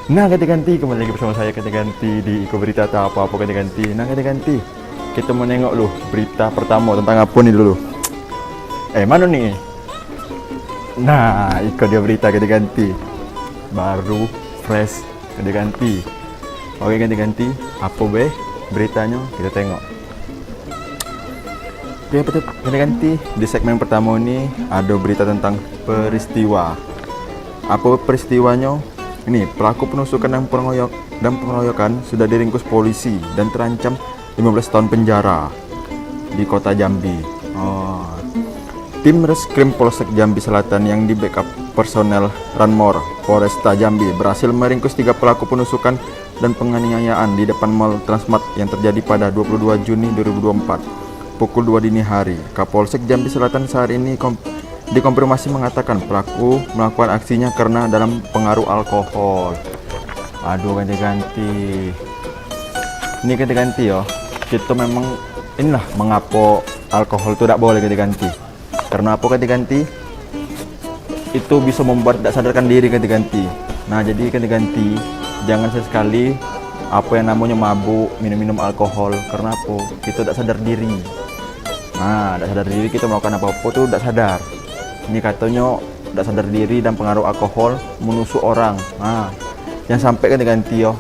Nah, ganti-ganti kembali lagi bersama saya ganti-ganti di Iko Berita atau apa-apa ganti-ganti. Nah, ganti-ganti. Kita mau nengok loh berita pertama tentang apa nih dulu. Mana nih? Nah, Iko dia berita ganti-ganti. Baru, fresh, ganti-ganti. Oke, ganti-ganti. Apa be beritanya? Kita tengok. Oke, betul. Ganti-ganti. Di segmen pertama ini ada berita tentang peristiwa. Apa peristiwanya? Ini pelaku penusukan dan pengeroyokan sudah diringkus polisi dan terancam 15 tahun penjara di kota Jambi. Tim Reskrim Polsek Jambi Selatan yang di backup personel Ranmor Polresta Jambi berhasil meringkus 3 pelaku penusukan dan penganiayaan di depan Mall Transmart yang terjadi pada 22 Juni 2024 pukul 2 dini hari. Kapolsek Jambi Selatan saat ini dikonfirmasi mengatakan pelaku melakukan aksinya karena dalam pengaruh alkohol. Aduh, ganti-ganti. Ini ganti-ganti ya. Kita memang inilah mengapa alkohol itu tidak boleh ganti-ganti. Karena apa ganti-ganti? Itu bisa membuat tidak sadarkan diri ganti-ganti. Nah, jadi ganti-ganti jangan sesekali apa yang namanya mabuk, minum-minum alkohol. Karena apa? Kita tidak sadar diri. Nah, tidak sadar diri kita melakukan apa-apa tuh tidak sadar. Ini katanya tidak sadar diri dan pengaruh alkohol menusuk orang. Nah, yang sampai ganti-ganti yo.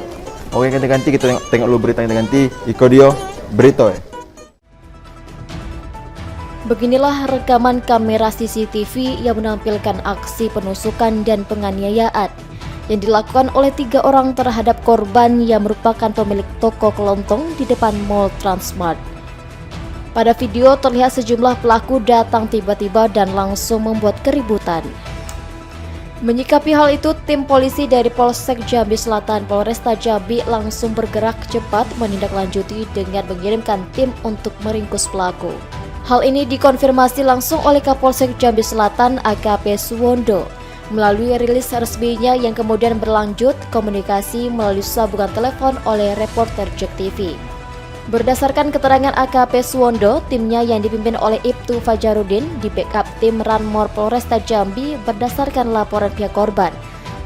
Oke, ganti-ganti kita tengok dulu berita ganti-ganti. Iko dia berita. Beginilah rekaman kamera CCTV yang menampilkan aksi penusukan dan penganiayaan yang dilakukan oleh 3 orang terhadap korban yang merupakan pemilik toko kelontong di depan Mall Transmart. Pada video terlihat sejumlah pelaku datang tiba-tiba dan langsung membuat keributan. Menyikapi hal itu, tim polisi dari Polsek Jambi Selatan Polresta Jambi langsung bergerak cepat menindaklanjuti dengan mengirimkan tim untuk meringkus pelaku. Hal ini dikonfirmasi langsung oleh Kapolsek Jambi Selatan AKP Suwondo melalui rilis resminya yang kemudian berlanjut komunikasi melalui sambungan telepon oleh reporter JEK TV. Berdasarkan keterangan AKP Suwondo, timnya yang dipimpin oleh Ibtu Fajarudin di backup tim Ranmor Polresta Jambi berdasarkan laporan pihak korban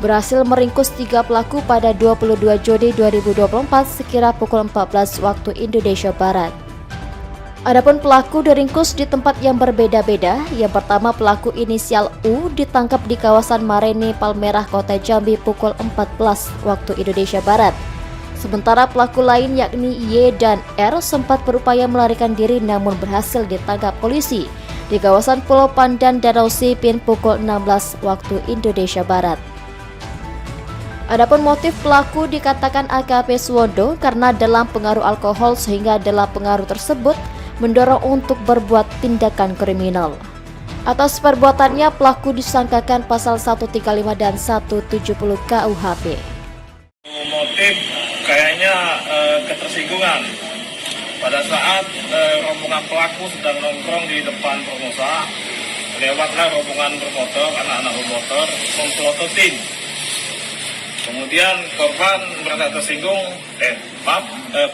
berhasil meringkus 3 pelaku pada 22 Juni 2024 sekira pukul 14 waktu Indonesia Barat. Adapun pelaku diringkus di tempat yang berbeda-beda. Yang pertama, pelaku inisial U ditangkap di kawasan Marene Palmerah Kota Jambi pukul 14 waktu Indonesia Barat. Sementara pelaku lain yakni Y dan R sempat berupaya melarikan diri namun berhasil ditangkap polisi di kawasan Pulau Pandan Danau Sipin pukul 16 waktu Indonesia Barat. Adapun motif pelaku dikatakan AKP Suwondo karena dalam pengaruh alkohol sehingga dalam pengaruh tersebut mendorong untuk berbuat tindakan kriminal. Atas perbuatannya pelaku disangkakan pasal 135 dan 170 KUHP. Motif kayaknya ketersinggungan pada saat rombongan pelaku sedang nongkrong di depan Formosa, lewatlah rombongan bermotor, anak-anak bermotor memplototin. Kemudian korban merasa tersinggung,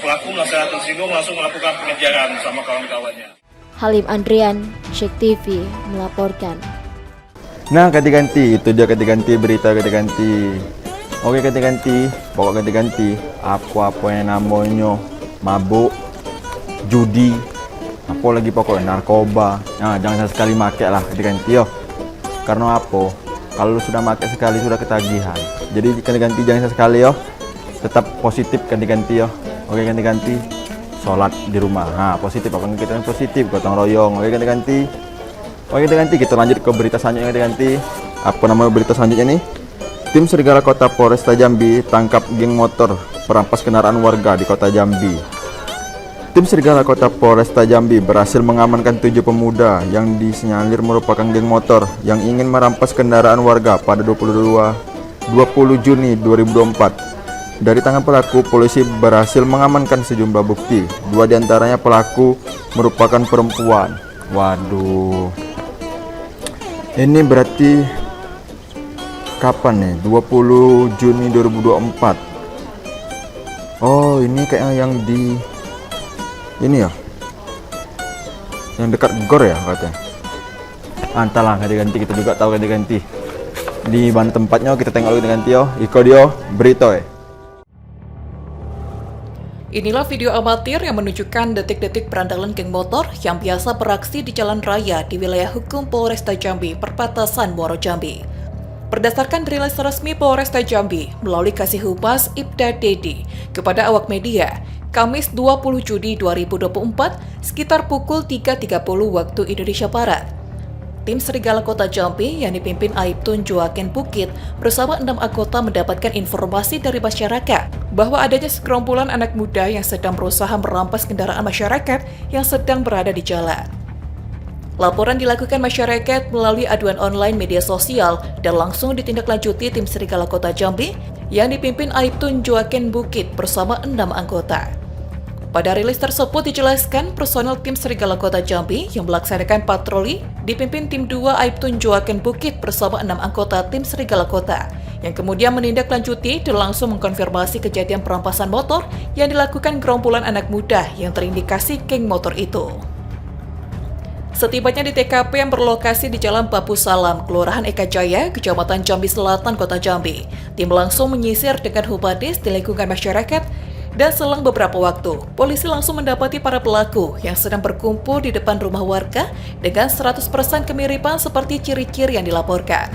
pelaku merasa tersinggung langsung melakukan pengejaran sama kawan-kawannya. Halim Andrian, JEK TV melaporkan. Nah, ganti-ganti itu dia ganti-ganti berita ganti-ganti. Oke, ganti-ganti, pokok ganti-ganti. Apa-apa yang namanya mabuk, judi, apa lagi pokoknya narkoba. Nah, jangan sekali make lah ganti-ganti yo. Karena apa? Kalau sudah make sekali sudah ketagihan. Jadi ganti-ganti jangan sekali yo. Tetap positif ganti-ganti yo. Oke, ganti-ganti. Sholat di rumah. Nah, positif apa kita positif, gotong royong. Oke, ganti-ganti. Oke, ganti-ganti kita lanjut ke berita selanjutnya ganti-ganti. Apa nama berita selanjutnya nih? Tim Serigala Kota Polresta Jambi tangkap geng motor perampas kendaraan warga di Kota Jambi. Tim Serigala Kota Polresta Jambi berhasil mengamankan 7 pemuda yang disinyalir merupakan geng motor yang ingin merampas kendaraan warga pada 20 Juni 2024. Dari tangan pelaku, polisi berhasil mengamankan sejumlah bukti. 2 diantaranya pelaku merupakan perempuan. Waduh, ini berarti kapan nih? 20 Juni 2024. Oh, ini kayaknya yang di ini ya, yang dekat GOR ya katanya. Entahlah, ganti-ganti, kita juga tahu ganti-ganti. Di mana tempatnya kita tengok dulu dengan Tio. Iko Dio Berito. Inilah video amatir yang menunjukkan detik-detik perandalan geng motor yang biasa beraksi di jalan raya di wilayah hukum Polresta Jambi, perbatasan Muaro Jambi. Berdasarkan rilis resmi Polresta Jambi melalui Kasih Humas Ibda Dedi kepada awak media, Kamis 20 Juni 2024 sekitar pukul 3.30 waktu Indonesia Barat. Tim Serigala Kota Jambi yang dipimpin Aibtun Joaquin Bukit bersama 6 anggota mendapatkan informasi dari masyarakat bahwa adanya segerombolan anak muda yang sedang berusaha merampas kendaraan masyarakat yang sedang berada di jalan. Laporan dilakukan masyarakat melalui aduan online media sosial dan langsung ditindaklanjuti Tim Serigala Kota Jambi yang dipimpin Aibtun Joaquin Bukit bersama 6 anggota. Pada rilis tersebut dijelaskan personel Tim Serigala Kota Jambi yang melaksanakan patroli dipimpin Tim 2 Aibtun Joaquin Bukit bersama 6 anggota Tim Serigala Kota yang kemudian menindaklanjuti dan langsung mengkonfirmasi kejadian perampasan motor yang dilakukan gerombolan anak muda yang terindikasi geng motor itu. Setibanya di TKP yang berlokasi di Jalan Bapu Salam, Kelurahan Eka Jaya, Kecamatan Jambi Selatan, Kota Jambi, tim langsung menyisir dengan humadis di lingkungan masyarakat. Dan selang beberapa waktu, polisi langsung mendapati para pelaku yang sedang berkumpul di depan rumah warga dengan 100% kemiripan seperti ciri-ciri yang dilaporkan.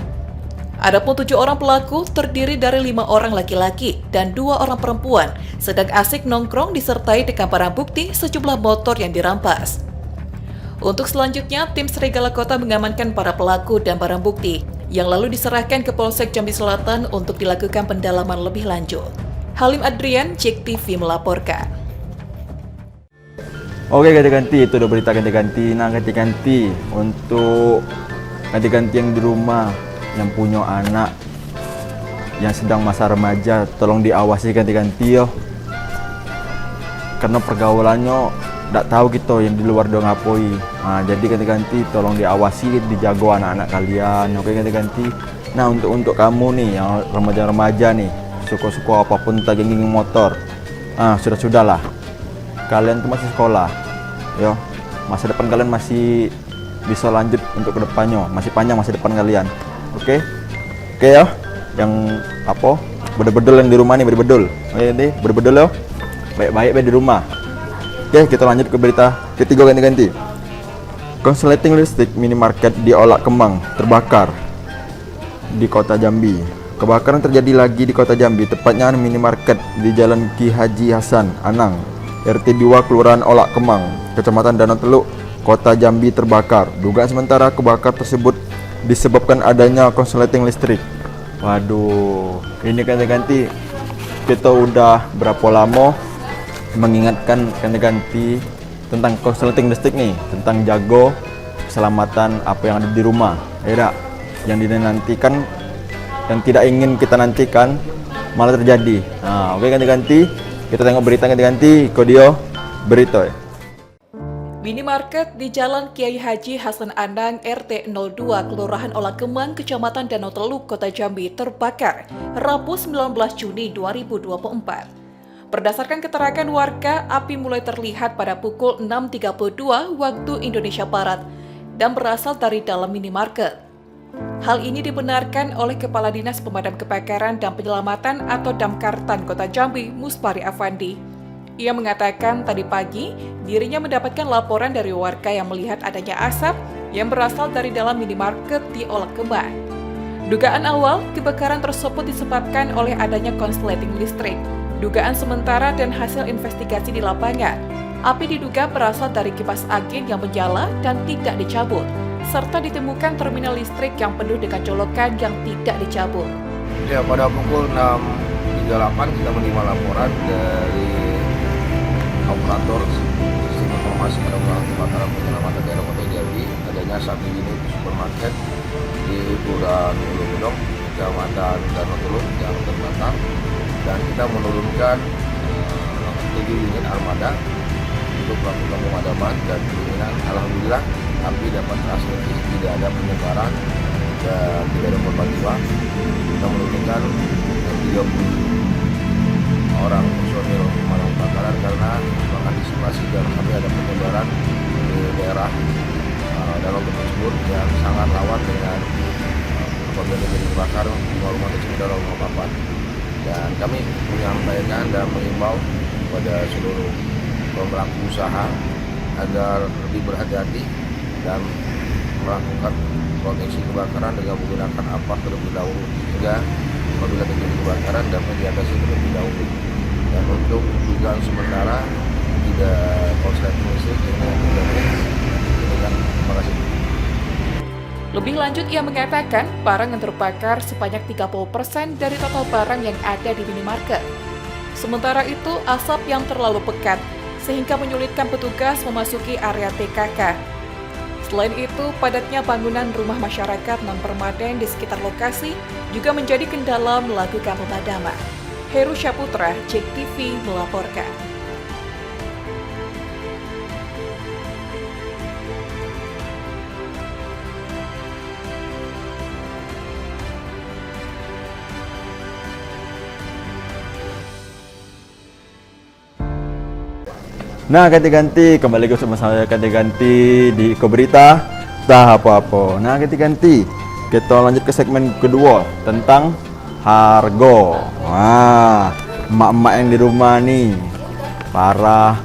Adapun 7 orang pelaku terdiri dari 5 orang laki-laki dan 2 orang perempuan sedang asik nongkrong disertai dengan barang bukti sejumlah motor yang dirampas. Untuk selanjutnya, tim Serigala Kota mengamankan para pelaku dan barang bukti yang lalu diserahkan ke Polsek Jambi Selatan untuk dilakukan pendalaman lebih lanjut. Halim Adrian, Cek TV melaporkan. Oke, ganti-ganti itu udah berita ganti-ganti. Nah, ganti-ganti untuk ganti-ganti yang di rumah yang punya anak yang sedang masa remaja, tolong diawasi ganti-ganti yo. Karena pergaulannya nggak tahu gitu yang di luar dong ngapoi. Nah, jadi ganti-ganti tolong diawasi, dijago anak-anak kalian. Oke, ganti-ganti. Nah, untuk kamu nih yang remaja-remaja nih, suka-suka apapun tentang geng motor, sudah-sudahlah, kalian tuh masih sekolah, yo, masa depan kalian masih bisa lanjut untuk kedepannya, masih panjang masa depan kalian, oke ya, yang apa, bedel-bedel yang di rumah nih, bedel-bedel, bedel-bedel yo, baik-baik di rumah. Oke, kita lanjut ke berita ketiga ganti-ganti. Konsleting listrik minimarket di Olak Kemang terbakar di Kota Jambi. Kebakaran terjadi lagi di Kota Jambi, tepatnya minimarket di Jalan Ki Haji Hasan Anang, RT 2 Kelurahan Olak Kemang, Kecamatan Danau Teluk, Kota Jambi terbakar. Dugaan sementara kebakaran tersebut disebabkan adanya konsleting listrik. Waduh, ini ganti-ganti. Kita udah berapa lama mengingatkan ganti-ganti tentang konsleting listrik nih, tentang jago keselamatan apa yang ada di rumah. Ya, yang dinantikan yang tidak ingin kita nantikan malah terjadi. Nah, oke, ganti-ganti. Kita tengok berita ganti-ganti. Kodio Berito. Minimarket di Jalan Kiai Haji Hasan Anang, RT 02, Kelurahan Olak Kemang, Kecamatan Danau Teluk, Kota Jambi terbakar Rabu 19 Juni 2024. Berdasarkan keterangan warga, api mulai terlihat pada pukul 6.32 waktu Indonesia Barat dan berasal dari dalam minimarket. Hal ini dibenarkan oleh Kepala Dinas Pemadam Kebakaran dan Penyelamatan atau Damkartan Kota Jambi, Muspari Afandi. Ia mengatakan tadi pagi dirinya mendapatkan laporan dari warga yang melihat adanya asap yang berasal dari dalam minimarket di Olak Kemang. Dugaan awal, kebakaran tersebut disebabkan oleh adanya konsleting listrik. Dugaan sementara dan hasil investigasi di lapangan, api diduga berasal dari kipas angin yang menyala dan tidak dicabut, serta ditemukan terminal listrik yang penuh dengan colokan yang tidak dicabut. Ya, pada pukul 6.38 kita menerima laporan dari operator sistem informasi penanggulangan kebakaran penyelamatan daerah Kota Jambi adanya satu unit supermarket di Kelurahan Ulu Gedong, Kecamatan Danau Teluk yang terbakar, dan kita menurunkan 7 unit armada untuk melakukan pemadaman dan pendinginan. Alhamdulillah api dapat terasmati, tidak ada penyebaran dan tidak ada korban jiwa. Kita menurunkan 30 orang personil pemadam kebakaran karena mengantisipasi jangan sampai ada penyebaran di daerah danau tersebut yang sangat rawan dengan apabila terjadi kebakaran rumah tersebut dalam rumah papan. Dan kami menyampaikan dan mengimbau kepada seluruh pelaku usaha agar lebih berhati-hati dan melakukan proteksi kebakaran dengan menggunakan APAK terlebih dahulu, sehingga apabila terjadi kebakaran dapat diatasi terlebih dahulu. Dan untuk dugaan sementara tidak korsleting listrik yang terima kasih. Lebih lanjut, ia mengatakan barang yang terbakar sebanyak 30% dari total barang yang ada di minimarket. Sementara itu, asap yang terlalu pekat sehingga menyulitkan petugas memasuki area TKK. Selain itu, padatnya bangunan rumah masyarakat non-permanen di sekitar lokasi juga menjadi kendala melakukan pemadaman. Heru Syaputra, JEK TV melaporkan. Nah, ganti-ganti kembali ke bersama saya ganti-ganti di Iko Berita tak apa-apa. Nah, ganti-ganti kita lanjut ke segmen kedua tentang harga. Wah, emak-emak yang di rumah nih, para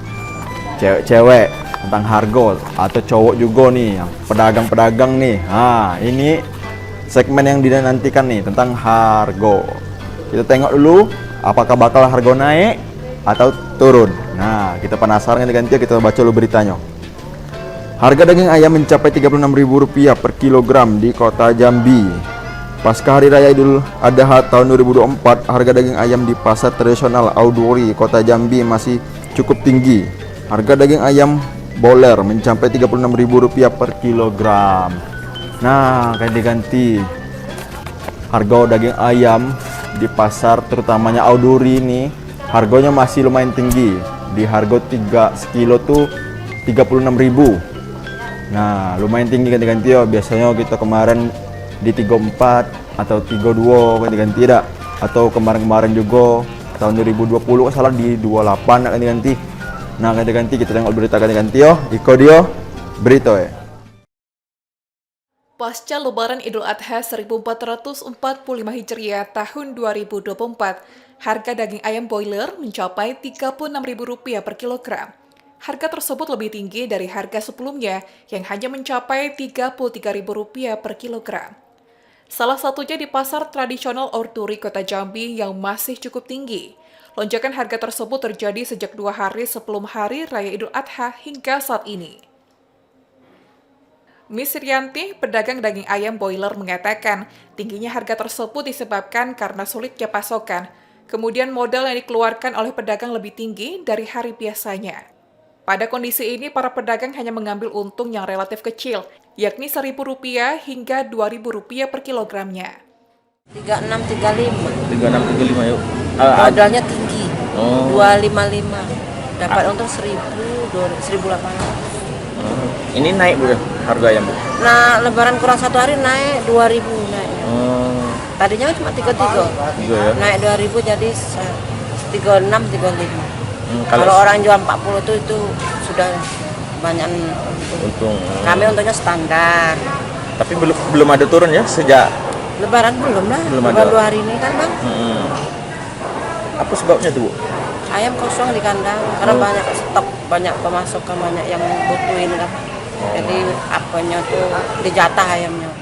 cewek-cewek tentang harga, atau cowok juga nih, yang pedagang-pedagang nih. Nah, ini segmen yang dinantikan nih tentang harga. Kita tengok dulu apakah bakal harga naik atau turun. Nah, kita penasaran ganti-ganti, kita baca dulu beritanya. Harga daging ayam mencapai Rp36.000 per kilogram di kota Jambi. Pasca Hari Raya Idul Adha tahun 2024, harga daging ayam di pasar tradisional Auduri, kota Jambi masih cukup tinggi. Harga daging ayam boler mencapai Rp36.000 per kilogram. Nah, ganti-ganti. Harga daging ayam di pasar terutamanya Auduri ini harganya masih lumayan tinggi. Di harga 3 sekilo tuh 36.000. Nah, lumayan tinggi ganti-ganti ya. Biasanya kita kemarin di 34 atau 32 ganti-ganti dah. Atau kemarin-kemarin juga tahun 2020 salah di 28 ganti-ganti. Nah, ganti-ganti kita tengok berita ganti-ganti yo. Iko dia berita ya. Pasca Lebaran Idul Adha 1445 Hijriah tahun 2024, harga daging ayam boiler mencapai Rp36.000 per kilogram. Harga tersebut lebih tinggi dari harga sebelumnya yang hanya mencapai Rp33.000 per kilogram. Salah satunya di pasar tradisional Auduri, Kota Jambi yang masih cukup tinggi. Lonjakan harga tersebut terjadi sejak 2 hari sebelum Hari Raya Idul Adha hingga saat ini. Miss Rianti, pedagang daging ayam boiler, mengatakan tingginya harga tersebut disebabkan karena sulitnya pasokan. Kemudian modal yang dikeluarkan oleh pedagang lebih tinggi dari hari biasanya. Pada kondisi ini, para pedagang hanya mengambil untung yang relatif kecil, yakni Rp1.000 hingga Rp2.000 per kilogramnya. 3635. 3635 yuk. Modalnya tinggi. Oh. 255. Dapat untung 1.800. Ini naik Bu harga ayam Bu? Nah, lebaran kurang 1 hari naik 2.000 naiknya. Oh. Tadinya cuma 33. Ya? Naik 2.000 jadi 36 35. Kalau orang jual 40 itu sudah banyak Untung. Kami untungnya standar. Tapi belum ada turun ya sejak Lebaran belum lah. Belum Lebaran ada. 2 hari ini kan, Bang. Apa sebabnya tuh Bu? Ayam kosong di kandang karena banyak stok, banyak pemasukan, banyak yang butuhin kan. Jadi apanya tuh dijatah ayamnya.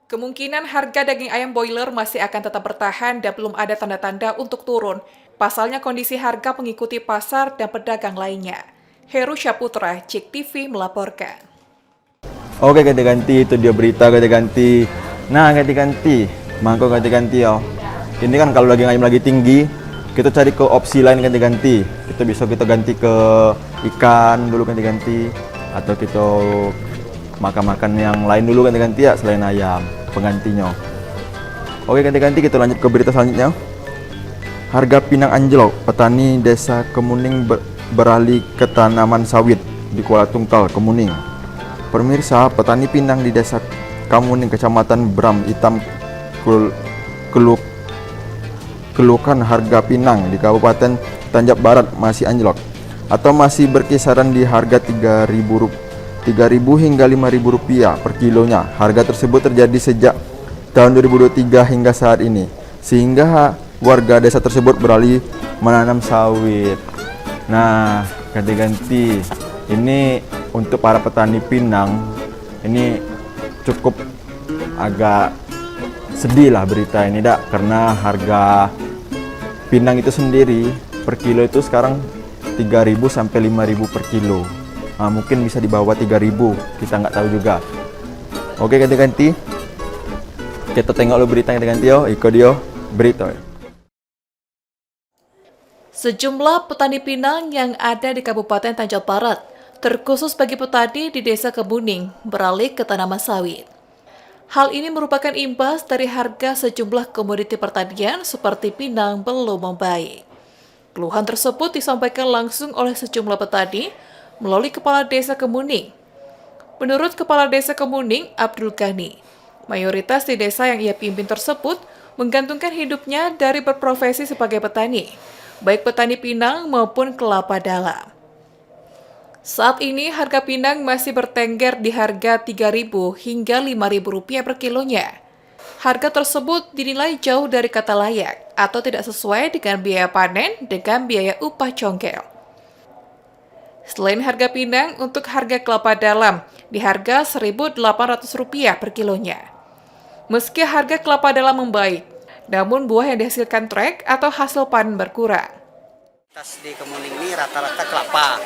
Kemungkinan harga daging ayam boiler masih akan tetap bertahan dan belum ada tanda-tanda untuk turun. Pasalnya kondisi harga mengikuti pasar dan pedagang lainnya. Heru Syaputra, JEK TV melaporkan. Oke, ganti-ganti itu dia berita ganti-ganti. Nah, ganti-ganti. Mangkok ganti-ganti ya. Ini kan kalau daging ayam lagi tinggi, kita cari ke opsi lain ganti-ganti. Kita bisa ganti ke ikan dulu ganti-ganti, atau kita makan-makan yang lain dulu ganti-ganti ya selain ayam penggantinya. Oke, ganti-ganti kita lanjut ke berita selanjutnya. Harga pinang anjlok, petani desa Kemuning beralih ke tanaman sawit di Kuala Tungkal, Kemuning. Pemirsa, petani pinang di desa Kemuning, Kecamatan Bram Hitam, keluhkan harga pinang di Kabupaten Tanjab Barat masih anjlok atau masih berkisaran di harga Rp3.000 hingga Rp5.000 per kilonya. Harga tersebut terjadi sejak tahun 2023 hingga saat ini, sehingga warga desa tersebut beralih menanam sawit. Nah, ganti-ganti ini untuk para petani pinang ini cukup agak sedih lah berita ini dak, karena harga pinang itu sendiri per kilo itu sekarang 3.000 sampai 5.000 per kilo. Nah, mungkin bisa di bawah 3.000, kita nggak tahu juga. Oke, ganti-ganti kita tengok lo berita ganti-ganti yo, ikut dia berita. Sejumlah petani pinang yang ada di Kabupaten Tanjung Barat, terkhusus bagi petani di Desa Kemuning, beralih ke tanaman sawit. Hal ini merupakan imbas dari harga sejumlah komoditi pertanian seperti pinang belum membaik. Keluhan tersebut disampaikan langsung oleh sejumlah petani melalui Kepala Desa Kemuning. Menurut Kepala Desa Kemuning, Abdul Ghani, mayoritas di desa yang ia pimpin tersebut menggantungkan hidupnya dari berprofesi sebagai petani, baik petani pinang maupun kelapa dalam. Saat ini harga pinang masih bertengger di harga Rp3.000 hingga Rp5.000 per kilonya. Harga tersebut dinilai jauh dari kata layak atau tidak sesuai dengan biaya panen dengan biaya upah congkel. Selain harga pinang, untuk harga kelapa dalam di harga Rp1.800 per kilonya. Meski harga kelapa dalam membaik, namun buah yang dihasilkan trek atau hasil panen berkurang. Di Kemuning ini rata-rata kelapa,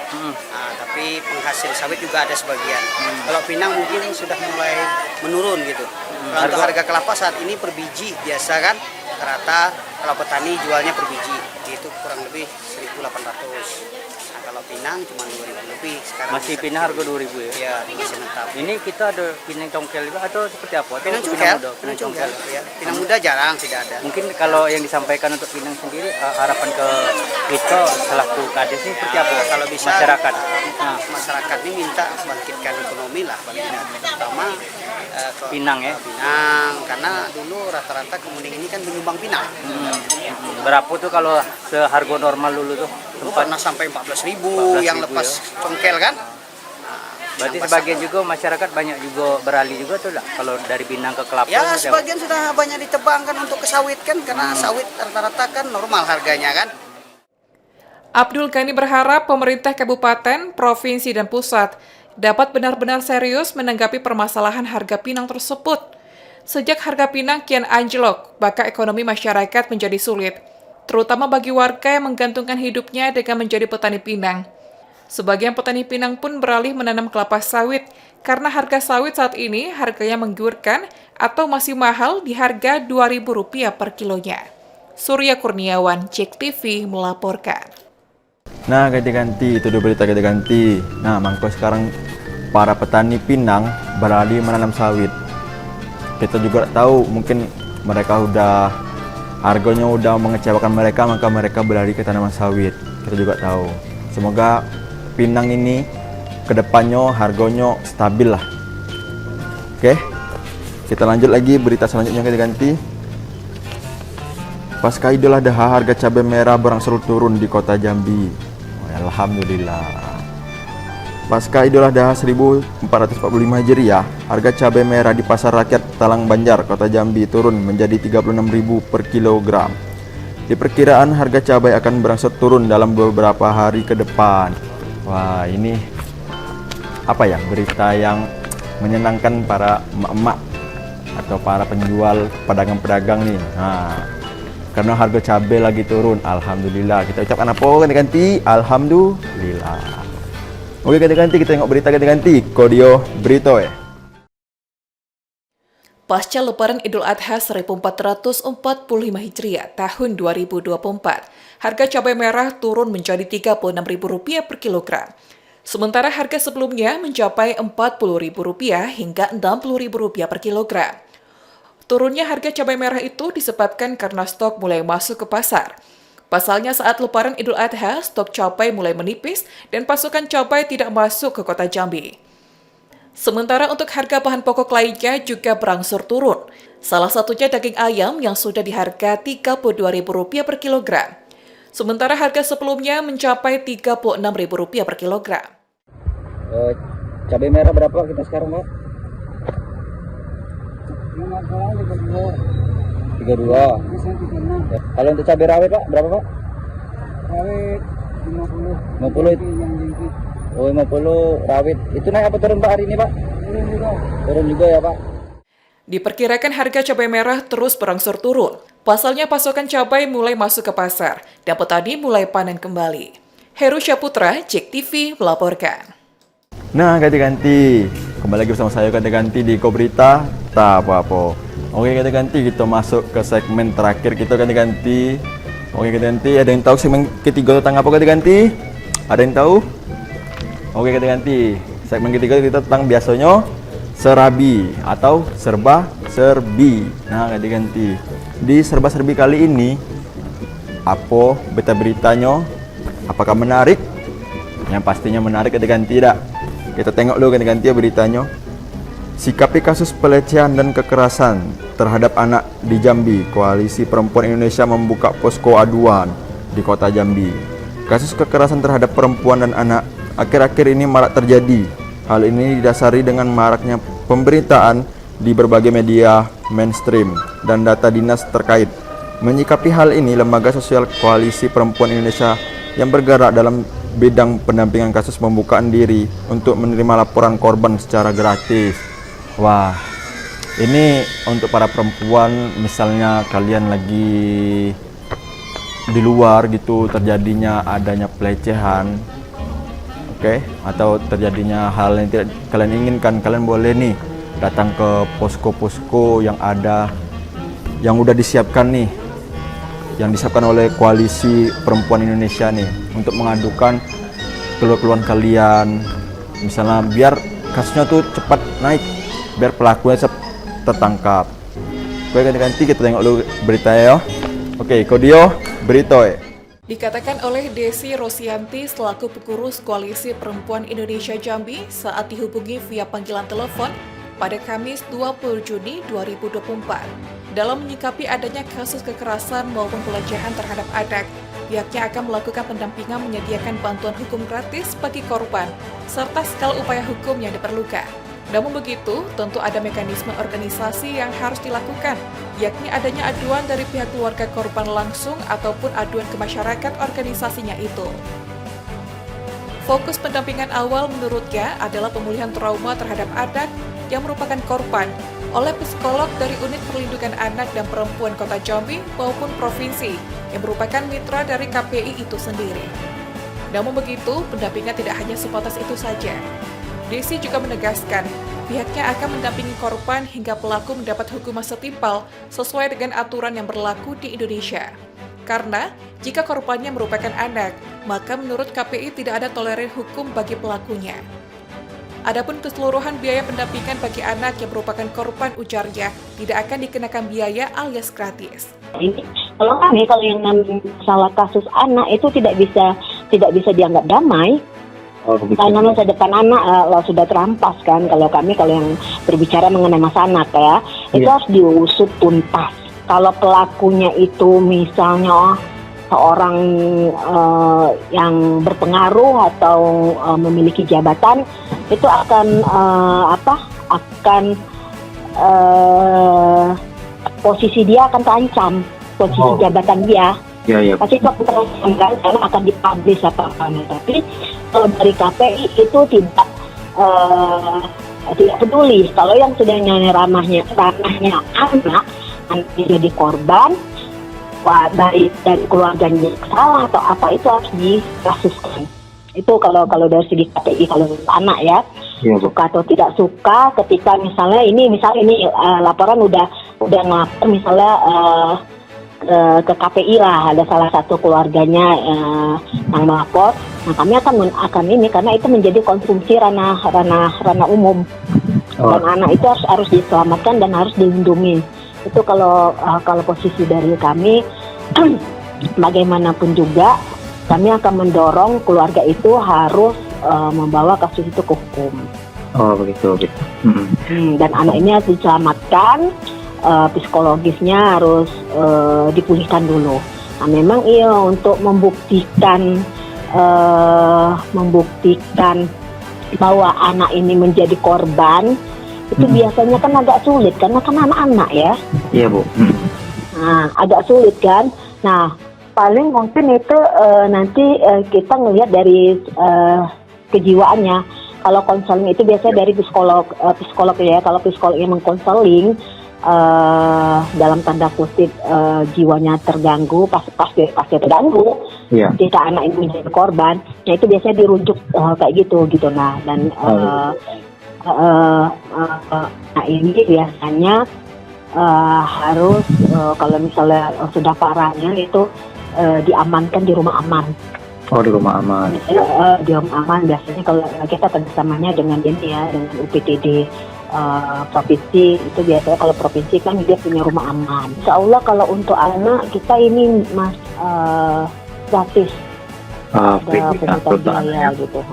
tapi penghasil sawit juga ada sebagian. Kalau pinang mungkin sudah mulai menurun gitu. Kalau untuk harga kelapa saat ini per biji biasa kan, rata kalau petani jualnya per biji itu kurang lebih 1.800. Nah, kalau pinang cuma 2.000 lebih. Sekarang masih pinang harga 2.000 ya? Iya, masih menetap. Ini kita ada pinang congkel juga atau seperti apa? Atau Pinang congkel, pinang congkel. Ya. Pinang muda jarang, tidak ada. Mungkin kalau yang disampaikan untuk pinang sendiri, harapan ke kita selaku kades ini seperti apa? Kalau bisa masyarakat, masyarakat ini minta bangkitkan ekonomi lah, terutama pinang ya. Pinang, karena dulu rata-rata Kemuning ini kan menyumbang pinang. Berapa tuh kalau seharga normal dulu tuh? Dulu pernah sampai 14.000 yang lepas ya. congkel kan. Berarti sebagian juga masyarakat banyak juga beralih juga tuh lah kalau dari pinang ke kelapa. Ya sebagian sudah banyak ditebangkan untuk ke sawit kan, karena sawit rata-rata kan normal harganya kan. Abdul Ghani berharap pemerintah kabupaten, provinsi, dan pusat dapat benar-benar serius menanggapi permasalahan harga pinang tersebut. Sejak harga pinang kian anjlok, maka ekonomi masyarakat menjadi sulit, terutama bagi warga yang menggantungkan hidupnya dengan menjadi petani pinang. Sebagian petani pinang pun beralih menanam kelapa sawit karena harga sawit saat ini harganya menggiurkan atau masih mahal di harga Rp2.000 per kilonya. Surya Kurniawan, JEK TV melaporkan. Nah, ganti-ganti itu dia berita ganti-ganti. Nah, mangko sekarang para petani pinang beralih menanam sawit. Kita juga tahu mungkin mereka harganya udah mengecewakan mereka, maka mereka beralih ke tanaman sawit. Kita juga tahu. Semoga pinang ini kedepannya harganya stabil lah. Oke, kita lanjut lagi berita selanjutnya ganti-ganti. Pasca Idul Adha, harga cabai merah berangsur turun di kota Jambi. Alhamdulillah. Pasca Idul Adha 1445 Hijriah, harga cabai merah di pasar rakyat Talang Banjar, kota Jambi turun menjadi 36.000 per kilogram. Diperkiraan harga cabai akan berangsur turun dalam beberapa hari ke depan. Wah, ini apa ya, berita yang menyenangkan para emak-emak atau para penjual pedagang-pedagang nih. Nah, karena harga cabai lagi turun, alhamdulillah. Kita ucapkan apa ganti-ganti? Alhamdulillah. Oke, ganti-ganti kita tengok berita ganti-ganti. Kodio berita ya. Pasca Lebaran Idul Adha 1445 Hijriah tahun 2024, harga cabai merah turun menjadi Rp36.000 per kilogram. Sementara harga sebelumnya mencapai Rp40.000 hingga Rp60.000 per kilogram. Turunnya harga cabai merah itu disebabkan karena stok mulai masuk ke pasar. Pasalnya saat Lebaran Idul Adha, stok cabai mulai menipis dan pasokan cabai tidak masuk ke kota Jambi. Sementara untuk harga bahan pokok lainnya juga berangsur turun. Salah satunya daging ayam yang sudah di harga Rp32.000 per kilogram. Sementara harga sebelumnya mencapai Rp36.000 per kilogram. Cabai merah berapa kita sekarang, Pak? 32. Ya. Kalau untuk cabai rawit Pak, berapa Pak? Rawit 50 itu. Oh 50 rawit. Itu naik apa turun Pak hari ini Pak? Turun juga ya Pak. Diperkirakan harga cabai merah terus berangsur turun. Pasalnya pasokan cabai mulai masuk ke pasar dan petani mulai panen kembali. Heru Syaputra, JEK TV melaporkan. Nah, ganti-ganti. Kembali lagi bersama saya ganti-ganti di Kobrita. Tak apa-apa. Oke, ganti-ganti kita masuk ke segmen terakhir kita ganti-ganti. Oke, ganti-ganti. Ada yang tahu segmen ketiga tentang apa ganti-ganti? Ada yang tahu? Oke, ganti-ganti. Segmen ketiga kita tentang biasanya serabi atau serba-serbi. Nah, ganti-ganti. Di serba-serbi kali ini, apa berita-beritanya? Apakah menarik? Yang pastinya menarik ganti-ganti tidak? Kita tengok dulu ganti-ganti beritanya. Sikapi kasus pelecehan dan kekerasan terhadap anak di Jambi, Koalisi Perempuan Indonesia membuka posko aduan di kota Jambi. Kasus kekerasan terhadap perempuan dan anak akhir-akhir ini marak terjadi. Hal ini didasari dengan maraknya pemberitaan di berbagai media mainstream dan data dinas terkait. Menyikapi hal ini, Lembaga Sosial Koalisi Perempuan Indonesia yang bergerak dalam bidang pendampingan kasus membukaan diri untuk menerima laporan korban secara gratis. Wah, ini untuk para perempuan, misalnya kalian lagi di luar gitu, terjadinya adanya pelecehan, oke, atau terjadinya hal yang tidak kalian inginkan, kalian boleh nih datang ke posko-posko yang ada, yang udah disiapkan nih, yang disiapkan oleh Koalisi Perempuan Indonesia nih, untuk mengadukan keluhan kalian, misalnya biar kasusnya tuh cepat naik, biar pelakunya tertangkap. Oke, ganti-ganti kita tengok dulu berita ya. Oke, Kodio, berita ya. Dikatakan oleh Desi Rosianti selaku pengurus Koalisi Perempuan Indonesia Jambi saat dihubungi via panggilan telepon pada Kamis 20 Juni 2024. Dalam menyikapi adanya kasus kekerasan maupun pelecehan terhadap anak, pihaknya akan melakukan pendampingan menyediakan bantuan hukum gratis bagi korban, serta segala upaya hukum yang diperlukan. Namun begitu, tentu ada mekanisme organisasi yang harus dilakukan, yakni adanya aduan dari pihak keluarga korban langsung ataupun aduan ke masyarakat organisasinya itu. Fokus pendampingan awal menurutnya adalah pemulihan trauma terhadap anak yang merupakan korban oleh psikolog dari Unit Perlindungan Anak dan Perempuan Kota Jambi maupun Provinsi yang merupakan mitra dari KPI itu sendiri. Namun begitu, pendampingan tidak hanya sebatas itu saja. Desi juga menegaskan, pihaknya akan mendampingi korban hingga pelaku mendapat hukuman setimpal sesuai dengan aturan yang berlaku di Indonesia. Karena, jika korbannya merupakan anak, maka menurut KPI tidak ada toleransi hukum bagi pelakunya. Adapun keseluruhan biaya pendampingan bagi anak yang merupakan korban, ujarnya, tidak akan dikenakan biaya alias gratis. Ini kalau yang masalah kasus anak itu tidak bisa dianggap damai. Karena masa depan anak sudah terampas kan. Kalau yang berbicara mengenai masa anak ya, itu harus diusut tuntas. Kalau pelakunya itu misalnya seorang yang berpengaruh atau memiliki jabatan, itu akan posisi dia akan terancam, posisi jabatan dia. Pasti itu akan dipublish apa-apa. Tapi kalau dari KPI itu tidak peduli. Kalau yang sudah ranahnya anak jadi korban, dari keluarganya salah atau apa, itu harus dikasuskan. Itu kalau dari segi KPI, kalau anak ya, suka atau tidak suka, ketika misalnya ini laporan udah ngelapor misalnya ke KPI lah, ada salah satu keluarganya yang melapor, nah kami akan ini, karena itu menjadi konsumsi ranah umum, dan anak itu harus diselamatkan dan harus dilindungi. Itu kalau posisi dari kami, bagaimanapun juga kami akan mendorong keluarga itu harus membawa kasus itu ke hukum. Oh begitu. Dan anak ini harus diselamatkan, psikologisnya harus dipulihkan dulu. Nah, memang untuk membuktikan bahwa anak ini menjadi korban, itu biasanya kan agak sulit karena kan anak-anak ya. Iya Bu. Nah, agak sulit kan. Nah, paling mungkin itu nanti kita ngelihat dari kejiwaannya. Kalau konseling itu biasanya dari psikolog ya. Kalau psikolog yang mengkonseling dalam tanda kutip jiwanya terganggu, pasti terganggu. Iya. Jika anak ini menjadi korban, nah itu biasanya dirujuk kayak gitu. Nah, dan nah ini biasanya harus kalau misalnya sudah parahnya itu diamankan di rumah aman. Oh, di rumah aman. Di rumah aman biasanya kalau kita kerjasamanya dengan ini ya, dengan UPTD provinsi, itu biasanya kalau provinsi kan dia punya rumah aman. Insya Allah kalau untuk anak kita ini Mas gratis, ada pungutan biaya gitu.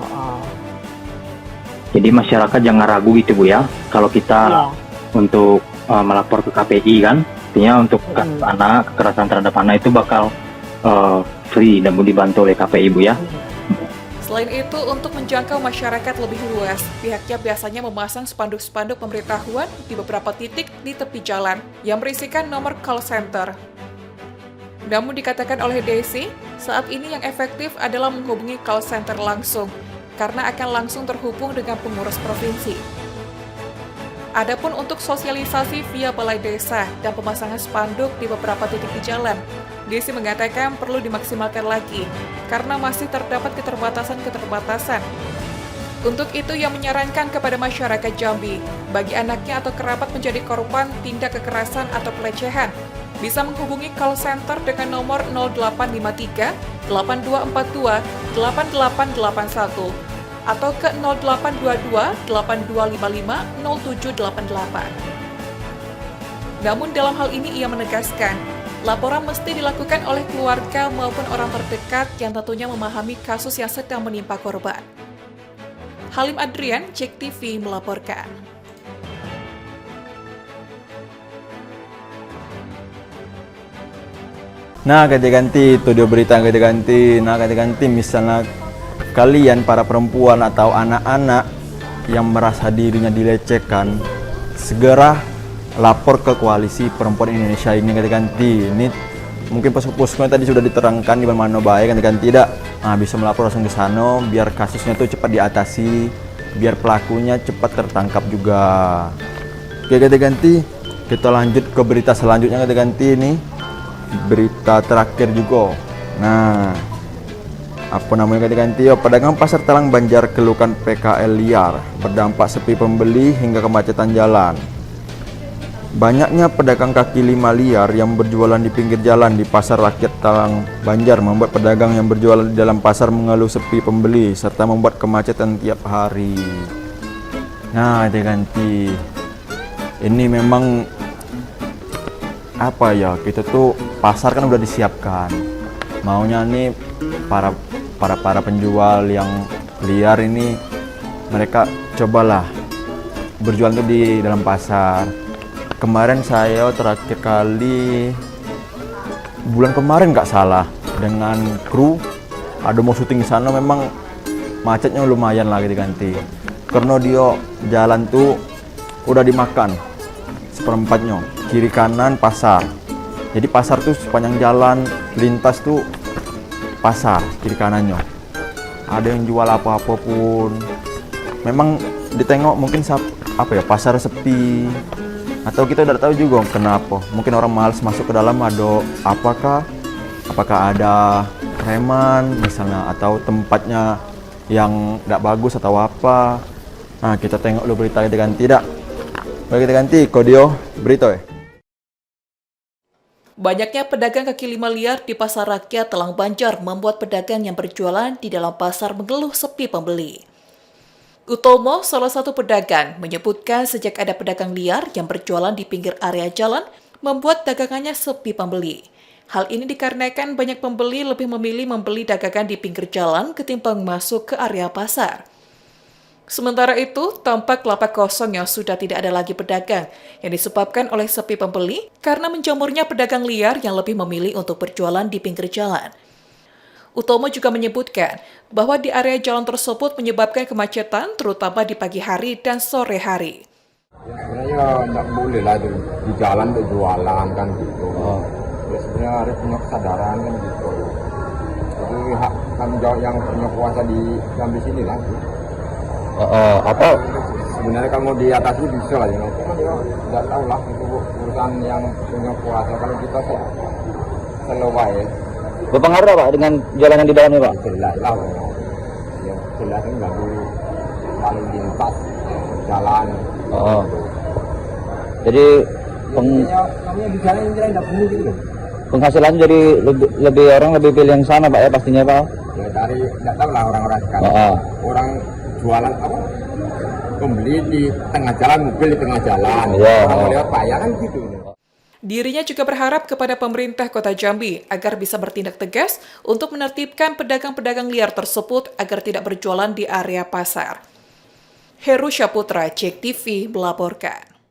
Jadi masyarakat jangan ragu gitu Bu ya, kalau kita untuk melapor ke KPI kan, artinya untuk anak, kekerasan terhadap anak itu bakal free dan dibantu oleh KPI Bu ya. Selain itu, untuk menjangkau masyarakat lebih luas, pihaknya biasanya memasang spanduk-spanduk pemberitahuan di beberapa titik di tepi jalan yang berisikan nomor call center. Namun dikatakan oleh Desi, saat ini yang efektif adalah menghubungi call center langsung, karena akan langsung terhubung dengan pengurus provinsi. Adapun untuk sosialisasi via balai desa dan pemasangan spanduk di beberapa titik di jalan, Desi mengatakan perlu dimaksimalkan lagi, karena masih terdapat keterbatasan. Untuk itu, ia menyarankan kepada masyarakat Jambi, bagi anaknya atau kerabat menjadi korban tindak kekerasan atau pelecehan, bisa menghubungi call center dengan nomor 0853 8242 8881 atau ke 0822 8255 0788. Namun dalam hal ini ia menegaskan, laporan mesti dilakukan oleh keluarga maupun orang terdekat yang tentunya memahami kasus yang sedang menimpa korban. Halim Adrian, JEK TV melaporkan. Nah, ganti-ganti itu dia berita ganti-ganti. Nah, ganti-ganti misalnya kalian para perempuan atau anak-anak yang merasa dirinya dilecehkan, segera lapor ke Koalisi Perempuan Indonesia ini ganti-ganti. Ini mungkin posko-posko tadi sudah diterangkan di mana baik ganti-ganti tidak. Nah, bisa melapor langsung ke sana biar kasusnya tuh cepat diatasi, biar pelakunya cepat tertangkap juga. Oke, ganti-ganti. Kita lanjut ke berita selanjutnya ganti-ganti ini. Berita terakhir juga. Nah, apa namanya ganti-ganti? Pedagang pasar Talang Banjar keluhkan PKL liar, berdampak sepi pembeli hingga kemacetan jalan. Banyaknya pedagang kaki lima liar yang berjualan di pinggir jalan di pasar rakyat Talang Banjar membuat pedagang yang berjualan di dalam pasar mengeluh sepi pembeli serta membuat kemacetan tiap hari. Nah, ganti. Ini memang apa ya, kita tuh pasar kan udah disiapkan, maunya nih para penjual yang liar ini mereka cobalah berjualan tuh di dalam pasar. Kemarin saya terakhir kali bulan kemarin nggak salah dengan kru ada mau syuting di sana, memang macetnya lumayan lagi diganti karena dia jalan tuh udah dimakan seperempatnya, kiri kanan pasar. Jadi pasar tuh sepanjang jalan lintas tuh pasar kiri kanannya. Ada yang jual apa-apa pun. Memang ditengok mungkin pasar sepi. Atau kita udah tahu juga kenapa. Mungkin orang malas masuk ke dalam, ada apakah ada preman misalnya atau tempatnya yang tidak bagus atau apa. Nah, kita tengok dulu berita ganti tidak. Bagi ganti kodio berita ya. Banyaknya pedagang kaki lima liar di pasar rakyat Talang Banjar membuat pedagang yang berjualan di dalam pasar mengeluh sepi pembeli. Utomo, salah satu pedagang, menyebutkan sejak ada pedagang liar yang berjualan di pinggir area jalan, membuat dagangannya sepi pembeli. Hal ini dikarenakan banyak pembeli lebih memilih membeli dagangan di pinggir jalan ketimbang masuk ke area pasar. Sementara itu, tampak lapak kosong yang sudah tidak ada lagi pedagang yang disebabkan oleh sepi pembeli karena menjamurnya pedagang liar yang lebih memilih untuk berjualan di pinggir jalan. Utomo juga menyebutkan bahwa di area jalan tersebut menyebabkan kemacetan terutama di pagi hari dan sore hari. Ya, sebenarnya nggak boleh lah itu di jalan untuk jualan kan gitu. Ya sebenarnya harus punya kesadaran kan gitu. Itu hak tanggung jawab yang punya kuasa di Jambi sini lah. Apa? Sebenarnya kalau mau diatasi bisa lah, ya. Cuma dia tidak tahu lah itu urusan yang punya kuasa. Kalau kita selewai, Berpengaruh Pak dengan jalanan di bawah ini Pak? jelas lah. Ya jelas kan lalu lintas jalan. Jadi Namanya di jalan ini tidak boleh gitu loh. penghasilan jadi lebih orang lebih pilih yang sana Pak ya pastinya Pak. Ya dari tidak tahu lah orang-orang sekarang. Orang jualan apa? Pembeli di tengah jalan, mobil di tengah jalan. Orang lewat payah kan gitu. Dirinya juga berharap kepada pemerintah Kota Jambi agar bisa bertindak tegas untuk menertibkan pedagang-pedagang liar tersebut agar tidak berjualan di area pasar. Heru Syaputra, JEK TV melaporkan.